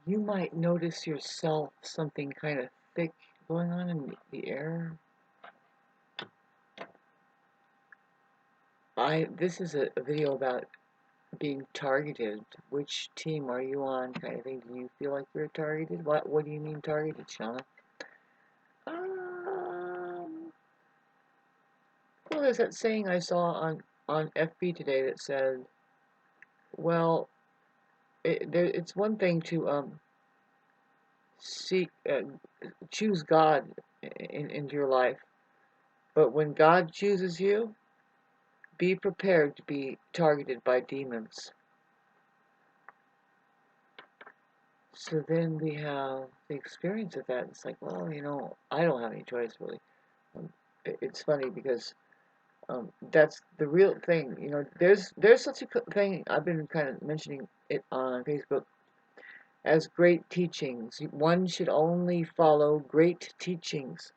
you might notice yourself something kind of thick going on in the air. This is a video about being targeted. Which team are you on, kind of thing? Do you feel like you're targeted? What do you mean targeted, Shauna? Um, well, there's that saying I saw on FB today that said, well, it's one thing to seek choose God into your life, but when God chooses you, be prepared to be targeted by demons. So then we have the experience of that. It's like, well, I don't have any choice really. Um, it's funny because that's the real thing. There's such a thing. I've been kind of mentioning it on Facebook as great teachings. One should only follow great teachings.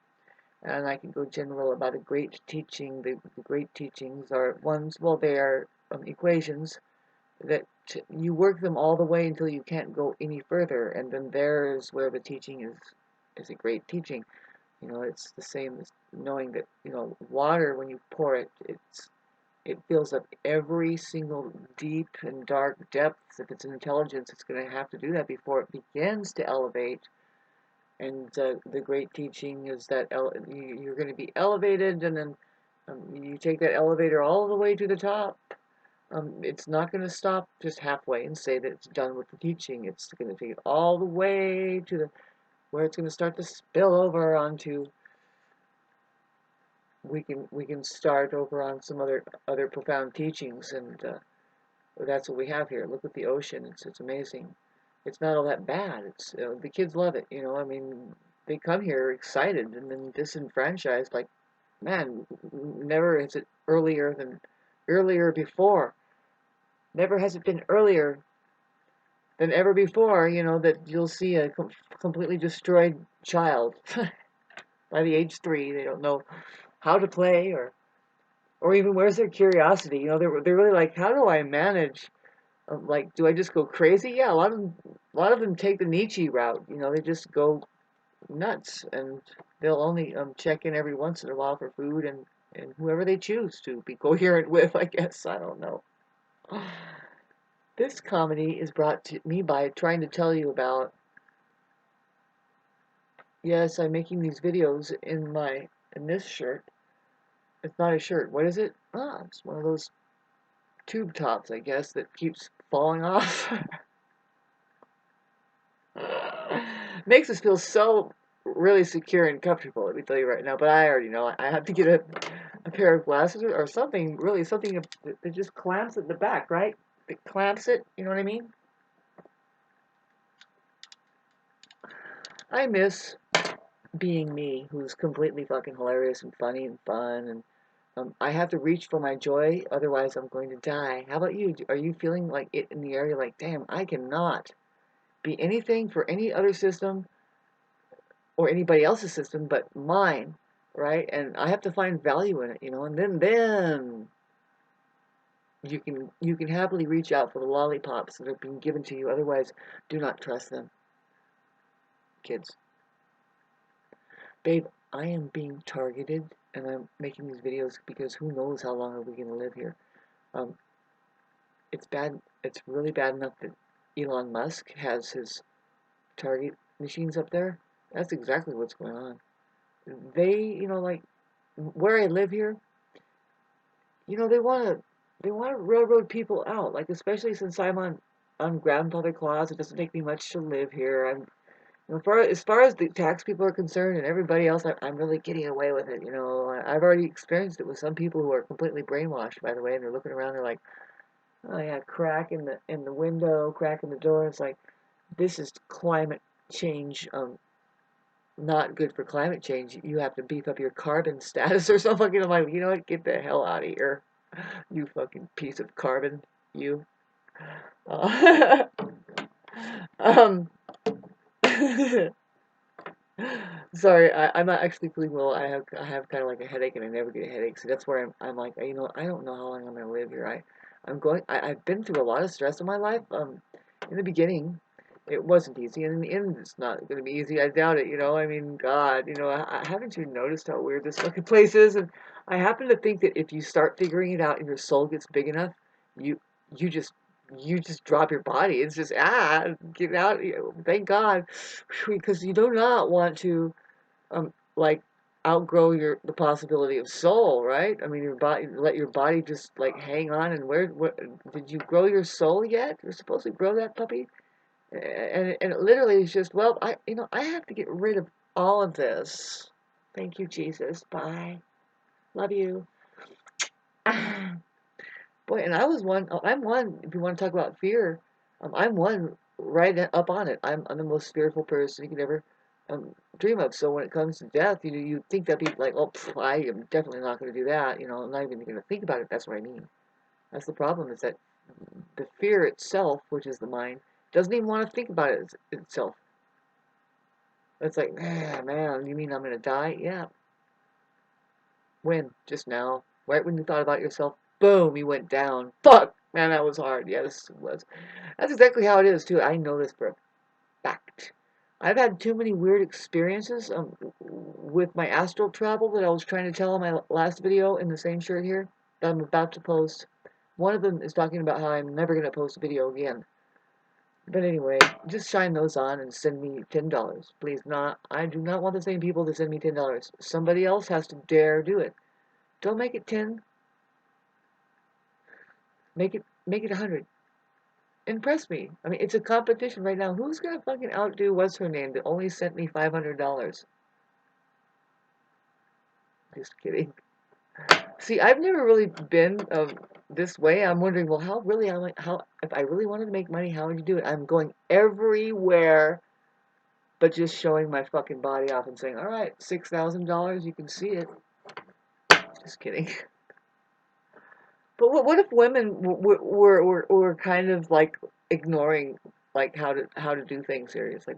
And I can go general about a great teaching. The great teachings are ones, well, they are equations that you work them all the way until you can't go any further, and then there's where the teaching is a great teaching. It's the same as knowing that water, when you pour it, it fills up every single deep and dark depth. If it's an intelligence, it's going to have to do that before it begins to elevate. And the great teaching is that you're going to be elevated, and then you take that elevator all the way to the top. It's not going to stop just halfway and say that it's done with the teaching. It's going to take it all the way to where it's going to start to spill over onto. We can start over on some other profound teachings, and that's what we have here. Look at the ocean. It's amazing. It's not all that bad. It's the kids love it. I mean, they come here excited and then disenfranchised. Like, man, never has it earlier before. Never has it been earlier than ever before. That you'll see a completely destroyed child by the age 3. They don't know how to play or even where's their curiosity. They're really like, how do I manage? Like, do I just go crazy? Yeah, a lot of them take the Nietzsche route. They just go nuts, and they'll only check in every once in a while for food and whoever they choose to be coherent with. I guess I don't know. This comedy is brought to me by trying to tell you about. Yes, I'm making these videos in this shirt. It's not a shirt. What is it? It's one of those tube tops, I guess, that keeps falling off. Makes us feel so really secure and comfortable, let me tell you right now. But I already know I have to get a pair of glasses or something, really, something that just clamps it in the back, right? It clamps it, you know what I mean? I miss being me, who's completely fucking hilarious and funny and fun, and I have to reach for my joy, otherwise I'm going to die. How about you? Are you feeling like it in the area? Like, damn, I cannot be anything for any other system or anybody else's system but mine, right? And I have to find value in it, and then you can happily reach out for the lollipops that are being given to you. Otherwise, do not trust them, kids. Babe, I am being targeted, and I'm making these videos because who knows how long are we going to live here. Um, it's bad. It's really bad enough that Elon Musk has his target machines up there. That's exactly what's going on. They, like where I live here, they want to railroad people out. Like, especially since I'm on grandfather clause, it doesn't take me much to live here. As far as the tax people are concerned and everybody else, I'm really getting away with it. I've already experienced it with some people who are completely brainwashed, by the way, and they're looking around, they're like, oh yeah, crack in the window, crack in the door. It's like, this is climate change, not good for climate change. You have to beef up your carbon status or something. I'm like, you know what? Get the hell out of here, you fucking piece of carbon, you. Uh, um, sorry, I'm not actually feeling well. I have kind of like a headache, and I never get a headache, so that's where I'm like, I don't know how long I'm gonna live here. I've been through a lot of stress in my life. In the beginning, It wasn't easy, and in the end, it's not going to be easy. I doubt it. I mean, God, haven't you noticed how weird this fucking place is? And I happen to think that if you start figuring it out and your soul gets big enough, you you just you just drop your body. It's just get out. Thank God, because you do not want to like outgrow the possibility of soul, right? I mean, your body, let your body just like hang on. And what did you grow your soul yet? You're supposed to grow that puppy. And it literally is just, well, I have to get rid of all of this. Thank you, Jesus. Bye. Love you. Boy, and I'm one, if you want to talk about fear, I'm one right up on it. I'm the most fearful person you could ever dream of. So when it comes to death, you think that people like, oh, pff, I am definitely not going to do that. I'm not even going to think about it. That's what I mean. That's the problem, is that the fear itself, which is the mind, doesn't even want to think about it itself. It's like, man, you mean I'm gonna die? Yeah. When? Just now. Right when you thought about yourself, boom, you went down. Fuck! Man, that was hard. Yes, it was. That's exactly how it is, too. I know this for a fact. I've had too many weird experiences with my astral travel that I was trying to tell in my last video in the same shirt here that I'm about to post. One of them is talking about how I'm never going to post a video again. But anyway, just shine those on and send me $10. Please, not. I do not want the same people to send me $10. Somebody else has to dare do it. Don't make it 10. Make it 100. Impress me. I mean, it's a competition right now. Who's gonna fucking outdo what's her name that only sent me $500? Just kidding. See, I've never really been this way. I'm wondering, well, how if I really wanted to make money, how would you do it? I'm going everywhere but just showing my fucking body off and saying, all right, $6,000, you can see it. Just kidding. But what if women were kind of like ignoring like how to do things here? It's like,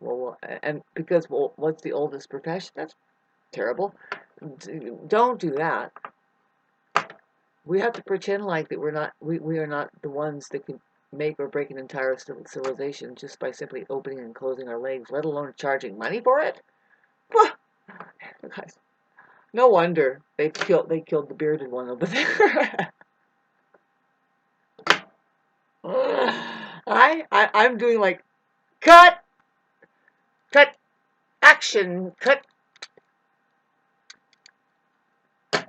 and because, well, what's the oldest profession? That's terrible. Don't do that. We have to pretend like that we are not the ones that can make or break an entire civilization just by simply opening and closing our legs, let alone charging money for it. Guys, no wonder they killed the bearded one over there. I'm doing like cut, cut, action, cut.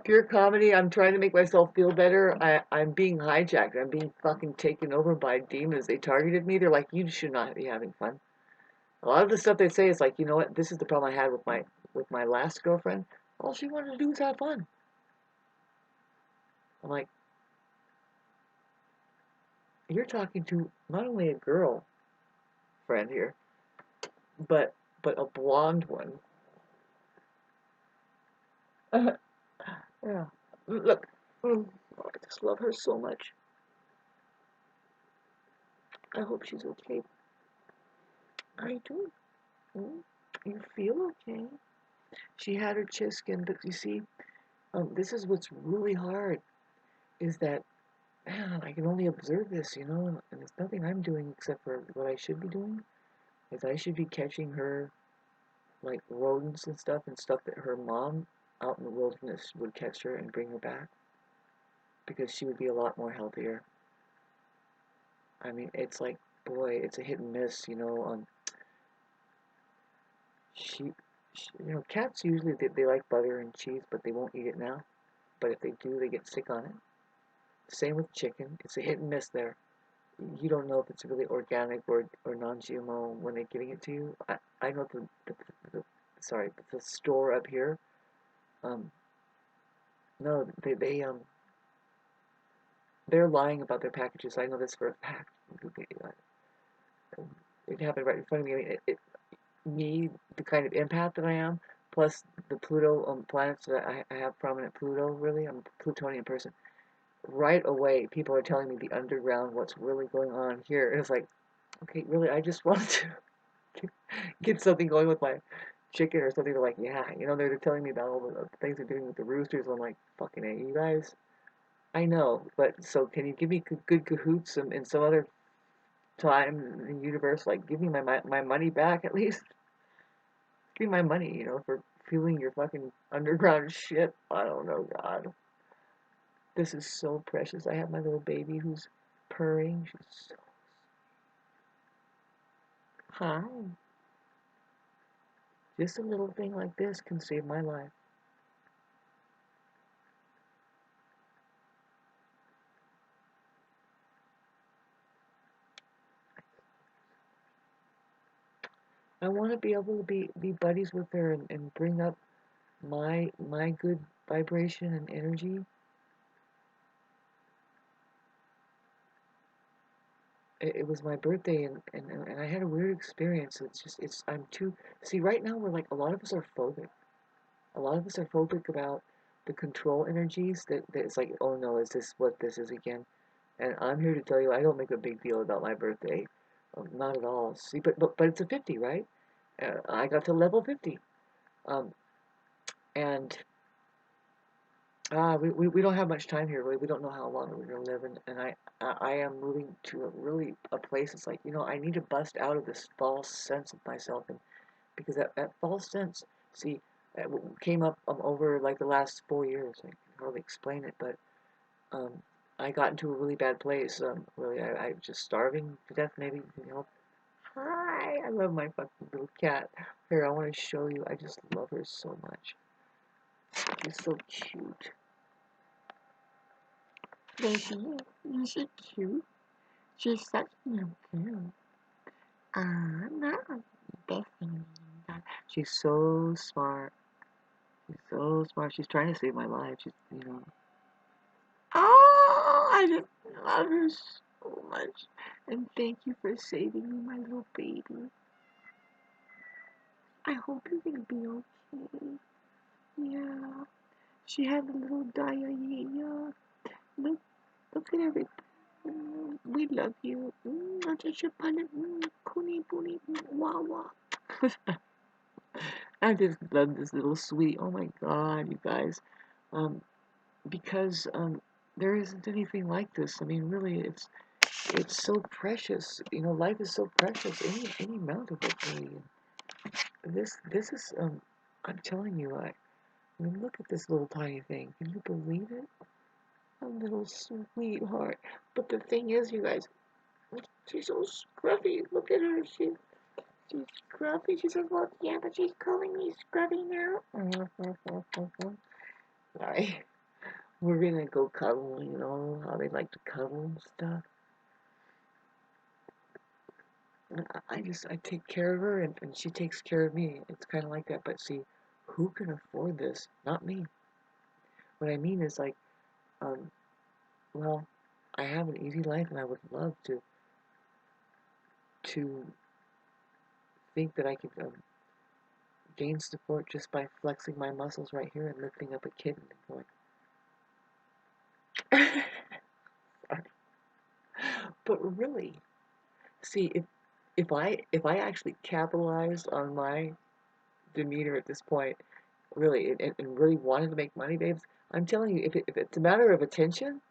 Pure comedy. I'm trying to make myself feel better. I'm being hijacked. I'm being fucking taken over by demons. They targeted me. They're like, you should not be having fun. A lot of the stuff they say is like, you know what? This is the problem I had with my last girlfriend. All she wanted to do was have fun. I'm like, you're talking to not only a girl friend here, but a blonde one. Yeah. Look, I just love her so much. I hope she's okay. I do. Mm, you feel okay. She had her chiskin, but you see, this is what's really hard, is that, man, I can only observe this, and there's nothing I'm doing except for what I should be doing, is I should be catching her, like, rodents and stuff that her mom out in the wilderness would catch her and bring her back, because she would be a lot more healthier. I mean, it's like, boy, it's a hit and miss. She, cats usually they like butter and cheese, but they won't eat it now. But if they do, they get sick on it. Same with chicken. It's a hit and miss there. You don't know if it's really organic or non-GMO when they're giving it to you. I know the store up here. Um, no, they're lying about their packages. I know this for a fact. It happened right in front of me. I mean, me, the kind of empath that I am, plus the Pluto planets that I have prominent Pluto, really, I'm a Plutonian person. Right away, people are telling me the underground, what's really going on here. And it's like, okay, really, I just wanted to get something going with my chicken or something. They're like, yeah, they're telling me about all the things they're doing with the roosters. I'm like, fucking A, you guys, I know, but so can you give me good cahoots and some other time in the universe, like, give me my money back at least. Give me my money, you know, for fueling your fucking underground shit. I don't know, God. This is so precious. I have my little baby who's purring. She's so... Hi. Just a little thing like this can save my life. I want to be able to be buddies with her and bring up my good vibration and energy. It was my birthday and I had a weird experience. I'm too... See, right now we're like, a lot of us are phobic. A lot of us are phobic about the control energies that it's like, oh no, is this what this is again? And I'm here to tell you, I don't make a big deal about my birthday. Not at all. See, but it's a 50, right? I got to level 50. Um, and we don't have much time here, really. We don't know how long we're going to live. And I am moving to a place that's like, you know, I need to bust out of this false sense of myself. And because that false sense, see, came up over like the last 4 years. I can hardly explain it, but um, I got into a really bad place. Really, I'm just starving to death. Maybe you can help. Hi, I love my fucking little cat. Here, I want to show you. I just love her so much. She's so cute. Baby, you're so cute. She's such a little girl. No, definitely not. She's so smart. She's so smart. She's trying to save my life. She's, you know. Oh, I just love her so much. And thank you for saving me, my little baby. I hope you're gonna be okay. Yeah. She had a little diarrhea. Look at everything. We love you. I just your pun. Kuni boonie. Wah wah. I just love this little sweetie. Oh my God, you guys. Um, because there isn't anything like this. I mean, really, it's so precious. You know, life is so precious. Any amount of it, really. This is I'm telling you, I mean, look at this little tiny thing. Can you believe it? A little sweetheart. But the thing is, you guys, she's so scruffy. Look at her. She's scruffy. She says, well, yeah, but she's calling me scruffy now. Sorry. We're gonna go cuddle, you know, how they like to cuddle and stuff. I take care of her and she takes care of me. It's kind of like that. But see, who can afford this? Not me. What I mean is like, um, well, I have an easy life and I would love to think that I could gain support just by flexing my muscles right here and lifting up a kitten and going. But really, see, if I actually capitalized on my demeanor at this point, really, and really wanted to make money, babes, I'm telling you, if it's a matter of attention,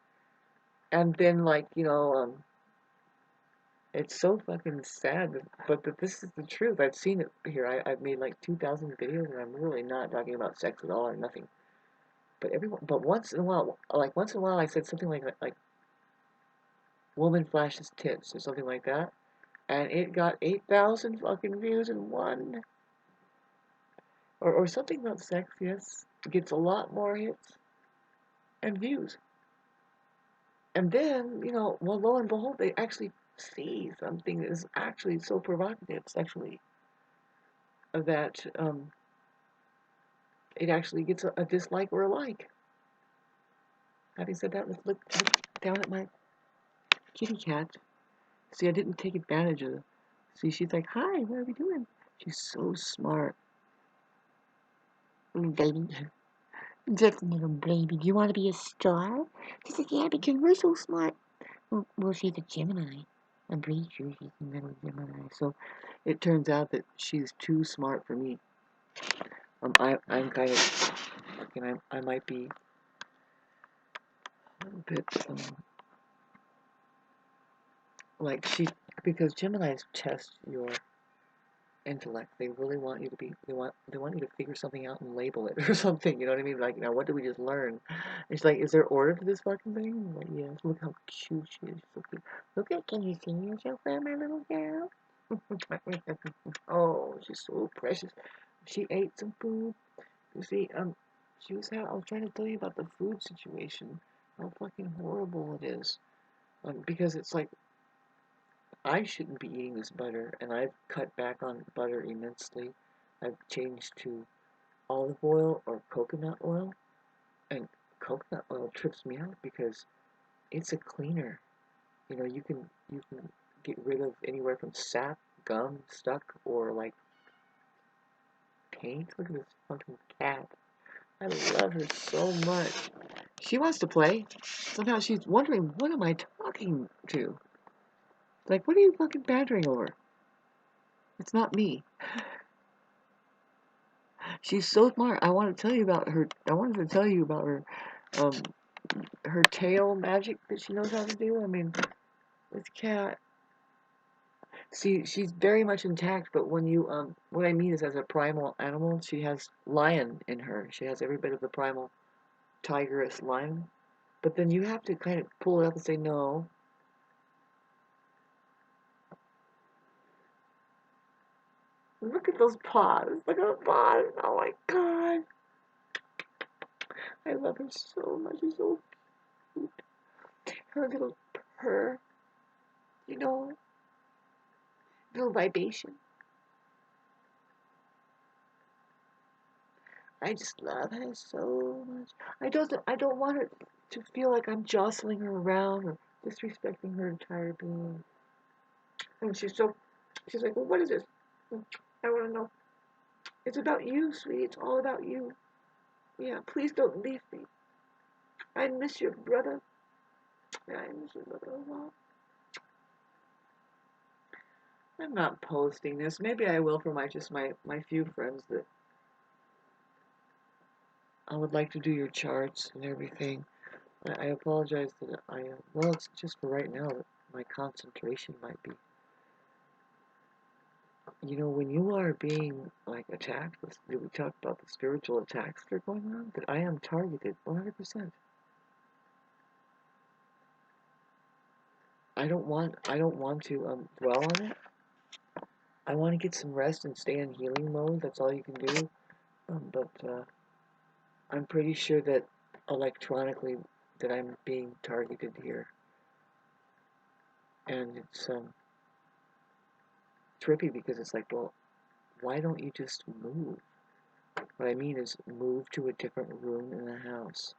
and then like, you know, it's so fucking sad, but this is the truth. I've seen it here. I've made like 2,000 videos, and I'm really not talking about sex at all or nothing. But once in a while, I said something like woman flashes tits or something like that, and it got 8,000 fucking views in one, or something about sex. Yes, it gets a lot more hits and views, and then you know, well, lo and behold, they actually see something that is actually so provocative sexually that it actually gets a dislike or a like. Having said that, let's look down at my kitty cat. See, I didn't take advantage of it. See, she's like, hi, what are we doing? She's so smart. Baby. Just a little baby. Do you want to be a star? She said, yeah, because we're so smart. Well, she's a Gemini. I'm pretty sure she's a little Gemini. So it turns out that she's too smart for me. I'm kind of, I might be a bit, like Because Geminis test your intellect. They really want you to be. They want you to figure something out and label it or something. You know what I mean? Like, now what did we just learn? It's like, is there order to this fucking thing? I'm like, yes. Look how cute she is. She's so cute. Look at. Can you see yourself there, my little girl? Oh, she's so precious. She ate some food. You see, I was trying to tell you about the food situation. How fucking horrible it is. Because it's like, I shouldn't be eating this butter, and I've cut back on butter immensely. I've changed to olive oil or coconut oil, and coconut oil trips me out because it's a cleaner. You know, you can get rid of anywhere from sap, gum, stuck, or like paint. Look at this fucking cat. I love her so much. She wants to play. Somehow she's wondering, what am I talking to? Like, what are you fucking bantering over? It's not me. She's so smart. I want to tell you about her. I wanted to tell you about um, her tail magic that she knows how to do. I mean, this cat. See, she's very much intact, but when you, what I mean is, as a primal animal, she has lion in her. She has every bit of the primal tigress lion. But then you have to kind of pull it up and say, no. Look at those paws. Look at the paws. Oh my god. I love her so much. She's so cute. Her little purr, you know, little vibration. I just love her so much. I don't want her to feel like I'm jostling her around or disrespecting her entire being. And she's like, well, what is this? I want to know. It's about you, sweetie. It's all about you. Yeah, please don't leave me. I miss your brother. Yeah, I miss your brother a lot. I'm not posting this. Maybe I will for my few friends that I would like to do your charts and everything. I apologize that well, it's just for right now that my concentration might be. You know, when you are being like attacked, we talked about the spiritual attacks that are going on, that I am targeted 100%. I don't want to dwell on it. I want to get some rest and stay in healing mode. That's all you can do. But I'm pretty sure that electronically that I'm being targeted here, and it's trippy because it's like, well, why don't you just move? What I mean is move to a different room in the house.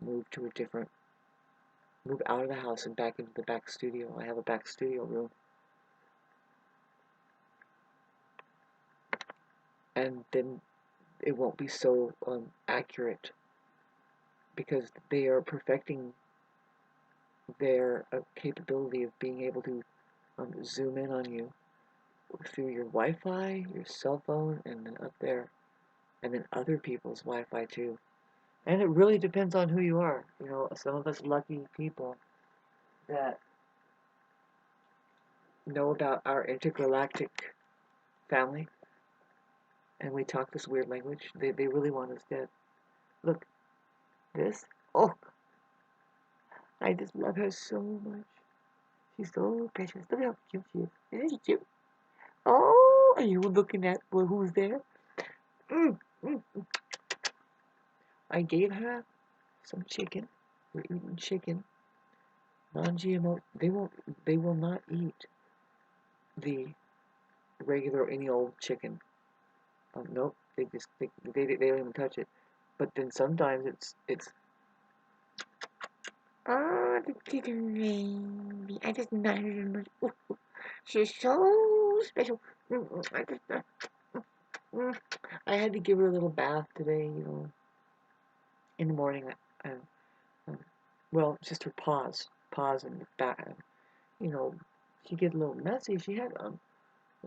Move to a different, move out of the house and back into the back studio. I have a back studio room. And then it won't be so accurate because they are perfecting their capability of being able to zoom in on you through your Wi-Fi, your cell phone, and then up there, and then other people's Wi-Fi too. And it really depends on who you are. You know, some of us lucky people that know about our intergalactic family, and we talk this weird language. They really want us dead. Look, this. Oh, I just love her so much. She's so precious. Look how cute she is. Isn't she cute? Oh, are you looking at, well, who's there? Mm, mm. I gave her some chicken. We're eating chicken. Non-GMO. They will not eat the regular any old chicken. Nope. They don't even touch it. But then sometimes it's oh, the chicken baby. I just love her so much. Ooh, she's so special. I just mm. I had to give her a little bath today, you know, in the morning. I, um, well, just her paws and back. You know, she get a little messy. She had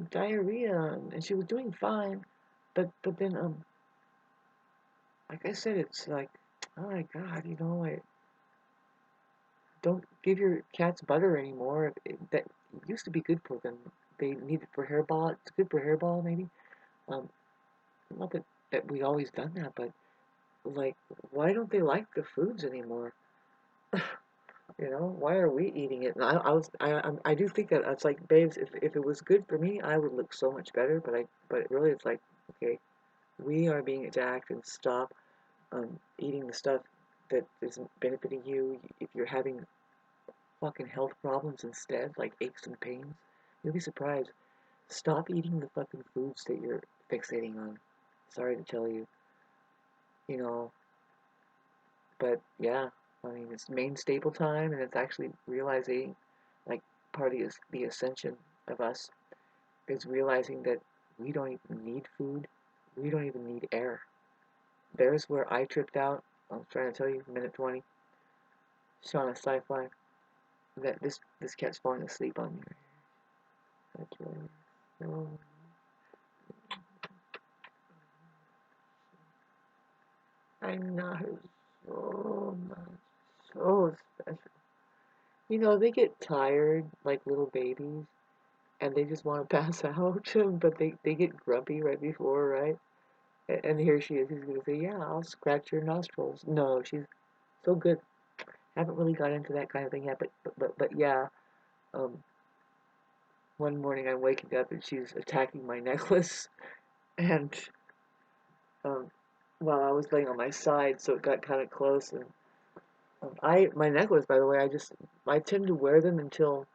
diarrhea and she was doing fine, but then like I said, it's like, oh my god, you know, I don't give your cats butter anymore. That used to be good for them. They need it for hairball. It's good for hairball, maybe. Um, not that we always done that, but like, why don't they like the foods anymore? You know, why are we eating it? And I do think that it's like, babes, if it was good for me, I would look so much better. But really, it's like, okay, we are being attacked, and stop eating the stuff that isn't benefiting you. If you're having fucking health problems instead, like aches and pains, you'll be surprised. Stop eating the fucking foods that you're fixating on. Sorry to tell you, you know, but yeah, I mean, it's main staple time, and it's actually realizing, like, part of the ascension of us is realizing that we don't even need food, we don't even need air. There's where I tripped out. I was trying to tell you, minute 20, Shauna Sci-Fi, that this cat's falling asleep on me. That's right. Oh, I know her so much, so special. You know, they get tired like little babies, and they just want to pass out, but they get grumpy right before, right? And here she is. He's gonna say, "Yeah, I'll scratch your nostrils." No, she's so good. Haven't really got into that kind of thing yet, but yeah. Um, one morning I'm waking up and she's attacking my necklace, and um, while I was laying on my side, so it got kind of close. And my necklace, by the way, I tend to wear them until,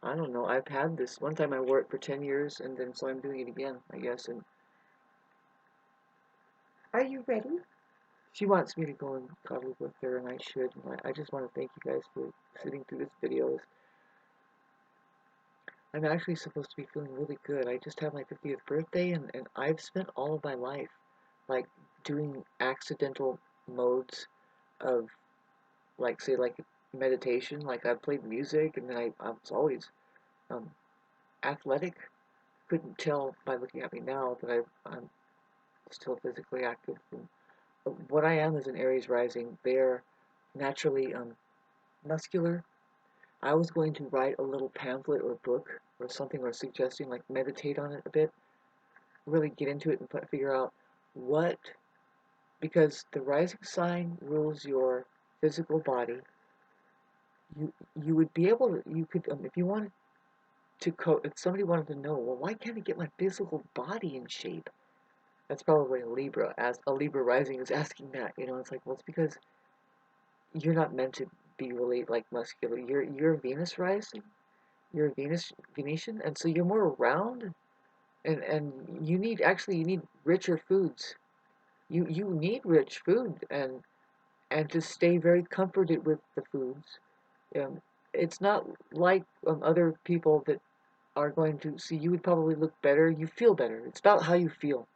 I don't know. I've had this one time I wore it for 10 years, and then so I'm doing it again, I guess. And are you ready? She wants me to go and cuddle with her, and I should. And I just want to thank you guys for sitting through this video. I'm actually supposed to be feeling really good. I just had my 50th birthday, and I've spent all of my life, like, doing accidental modes of, like, say, like, meditation. Like, I played music, and then I was always um, athletic. Couldn't tell by looking at me now that I'm still physically active. And what I am is an Aries rising. They're naturally muscular. I was going to write a little pamphlet or book or something, or suggesting, like, meditate on it a bit, really get into it and figure out what, because the rising sign rules your physical body. You would be able to, you could, if you wanted to if somebody wanted to know, well, why can't I get my physical body in shape? That's probably a Libra, as a Libra rising is asking that. It's like, well, it's because you're not meant to be really, like, muscular. You're Venus rising. You're a Venetian, and so you're more round, and you need richer foods. You need rich food, and to stay very comforted with the foods. Um, it's not like other people that are going to see, you would probably look better. You feel better. It's about how you feel,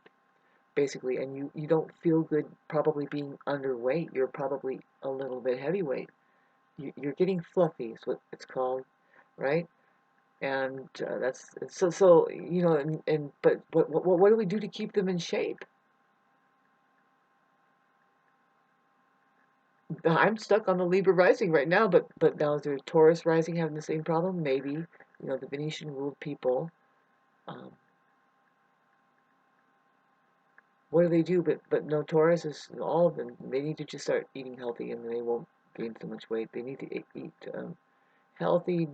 basically, and you don't feel good probably being underweight. You're probably a little bit heavyweight. You're getting fluffy, is what it's called, right? And that's so and but what do we do to keep them in shape? I'm stuck on the Libra rising right now, but now is there Taurus rising having the same problem? Maybe, the Venetian ruled people. Um, what do they do? But no, Taurus is all of them. They need to just start eating healthy, and they won't gain so much weight. They need to eat healthy.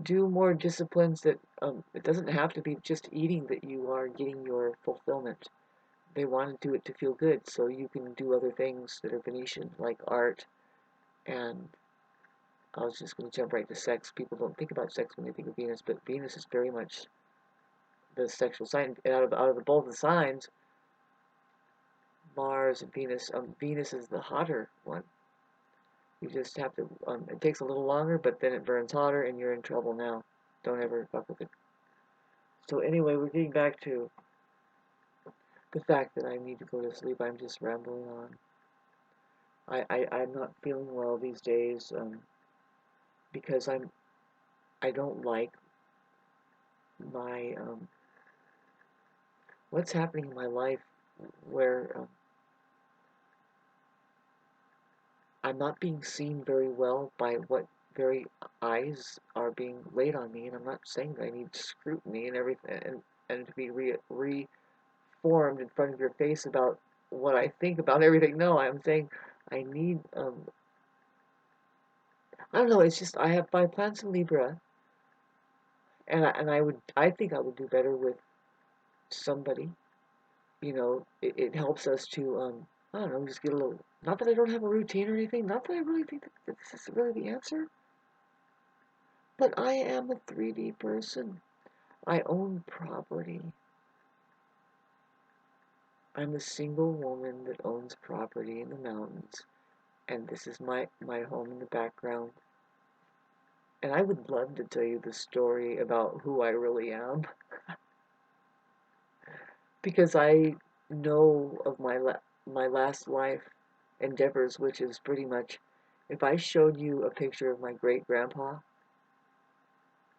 Do more disciplines that it doesn't have to be just eating that you are getting your fulfillment. They want to do it to feel good, so you can do other things that are Venetian, like art. And I was just going to jump right to sex. People don't think about sex when they think of Venus, but Venus is very much the sexual sign. And out of the both the signs, Mars and Venus, Venus is the hotter one. You just have to, it takes a little longer, but then it burns hotter, and you're in trouble now. Don't ever fuck with it. So anyway, we're getting back to the fact that I need to go to sleep. I'm just rambling on. I'm not feeling well these days, because I don't like my what's happening in my life, where I'm not being seen very well by what very eyes are being laid on me, and I'm not saying that I need scrutiny and everything, and to be reformed in front of your face about what I think about everything. No, I'm saying I need, I don't know, it's just, I have 5 planets in Libra, and I think I would do better with somebody. It helps us to, I don't know, just get a little, not that I don't have a routine or anything, not that I really think that this is really the answer, but I am a 3D person. I own property. I'm a single woman that owns property in the mountains, and this is my home in the background. And I would love to tell you the story about who I really am, because I know of my last life endeavors, which is pretty much, if I showed you a picture of my great grandpa,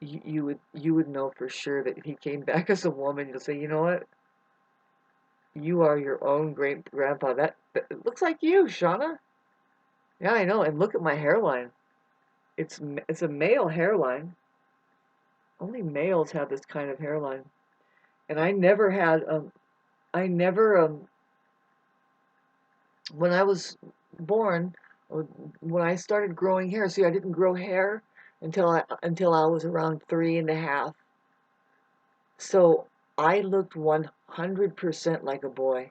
you would know for sure that he came back as a woman. You'll say, you know what? You are your own great grandpa. That looks like you, Shauna. Yeah, I know. And look at my hairline. It's a male hairline. Only males have this kind of hairline. And I never when I was born, when I started growing hair. See, I didn't grow hair until I was around 3.5. So I looked 100% like a boy.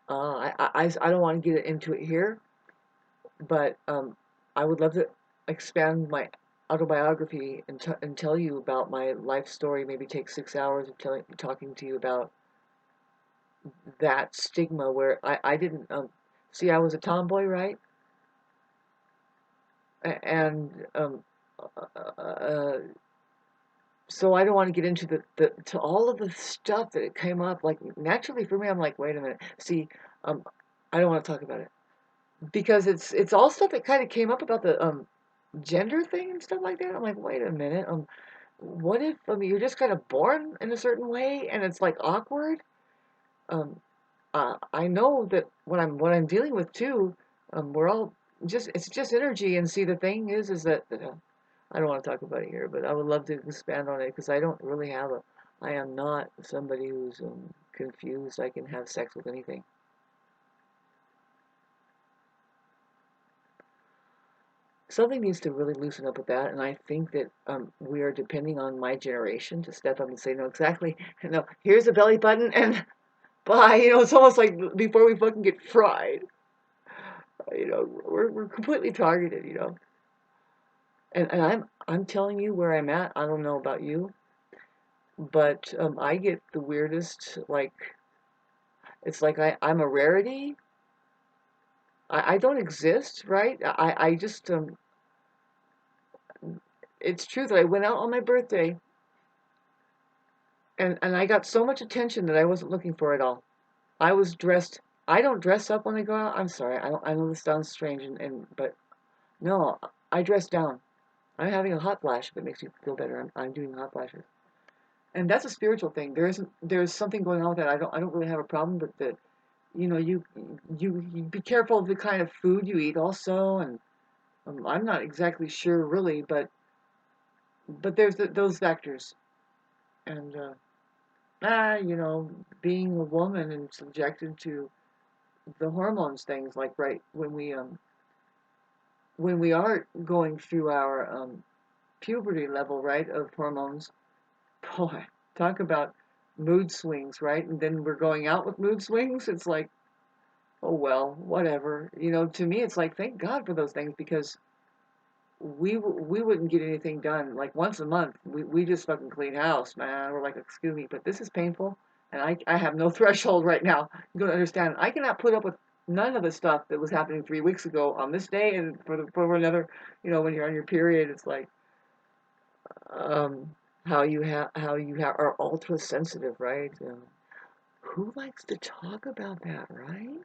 I don't want to get into it here, but I would love to expand my autobiography and tell you about my life story. Maybe take 6 hours of talking to you about that stigma where I didn't see, I was a tomboy, right? And uh, so I don't want to get into the to all of the stuff that it came up. Like, naturally for me, I'm like, wait a minute. See, um, I don't want to talk about it because it's all stuff that kind of came up about the gender thing and stuff like that. I'm like, wait a minute. What if, I mean, you're just kind of born in a certain way and it's like awkward? Um, I know that what I'm dealing with too. We're all just, it's just energy. And see, the thing is that I don't want to talk about it here, but I would love to expand on it because I don't really have a. I am not somebody who's confused. I can have sex with anything. Something needs to really loosen up with that, and I think that we are depending on my generation to step up and say, no, exactly, no, here's a belly button, and bye. It's almost like before we fucking get fried. We're completely targeted. And I'm telling you where I'm at. I don't know about you, but I get the weirdest, like, it's like I'm a rarity. I don't exist, right? I just it's true that I went out on my birthday and I got so much attention that I wasn't looking for it all. I was dressed. I don't dress up when I go out. I'm sorry. I know this sounds strange, but no, I dress down. I'm having a hot flash. If it makes you feel better, I'm doing hot flashes, and that's a spiritual thing. There's something going on with that. I don't really have a problem, but that you be careful of the kind of food you eat also, and I'm not exactly sure really, but there's those factors, and being a woman and subjected to the hormones things, like, right when we are going through our puberty level, right, of hormones. Boy, talk about mood swings, right? And then we're going out with mood swings. It's like, oh well, whatever. To me, it's like, thank God for those things, because we wouldn't get anything done. Like, once a month, we just fucking clean house, man. We're like, excuse me, but this is painful, and I have no threshold right now. You don't understand. I cannot put up with none of the stuff that was happening 3 weeks ago on this day, and for another. When you're on your period, it's like, um, how you are ultra sensitive, right? Who likes to talk about that, right?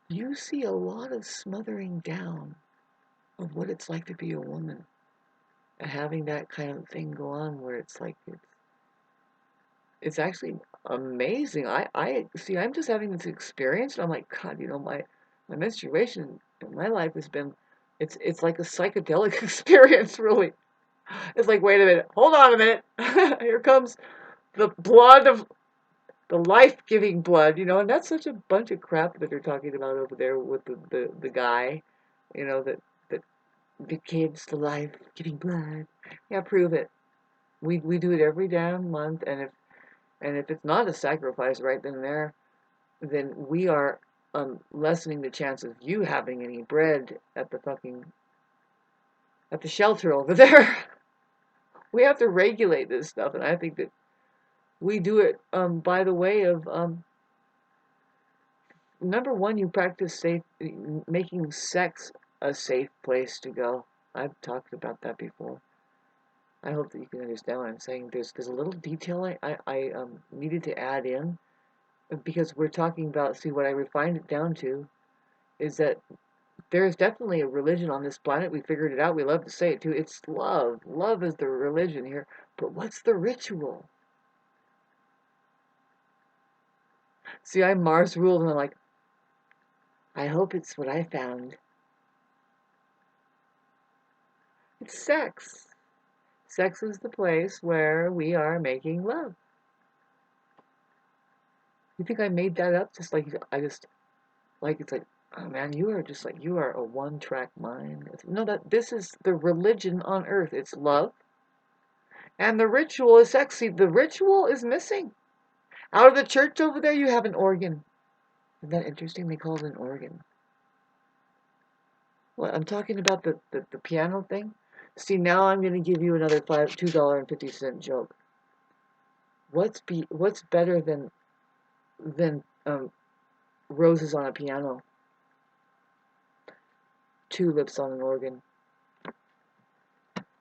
You see a lot of smothering down of what it's like to be a woman, having that kind of thing go on, where it's like it's actually amazing. I see. I'm just having this experience, and I'm like, God, my menstruation in my life has been It's like a psychedelic experience, really. It's like, wait a minute, hold on a minute. Here comes the blood of the life-giving blood, and that's such a bunch of crap that they're talking about over there with the guy, that the kids, the life-giving blood. Yeah, prove it. We do it every damn month, and if it's not a sacrifice right then and there, then we are lessening the chance of you having any bread at the shelter over there. We have to regulate this stuff, and I think that we do it by the way of number one, you practice making sex a safe place to go. I've talked about that before. I hope that you can understand what I'm saying. There's a little detail I needed to add in because we're talking about, see, what I refined it down to is that there is definitely a religion on this planet. We figured it out. We love to say it too. It's love. Love is the religion here. But what's the ritual? See, I'm Mars ruled, and I'm like, I hope it's what I found. It's sex. Sex is the place where we are making love. You think I made that up? Just like it's like, oh man, you are a one-track mind. No, this is the religion on earth. It's love, and the ritual is sex. See, the ritual is missing. Out of the church over there, you have an organ. Isn't that interesting? They call it an organ. Well, I'm talking about the piano thing. See, now I'm going to give you another $2.50 joke. What's better than roses on a piano? Tulips on an organ.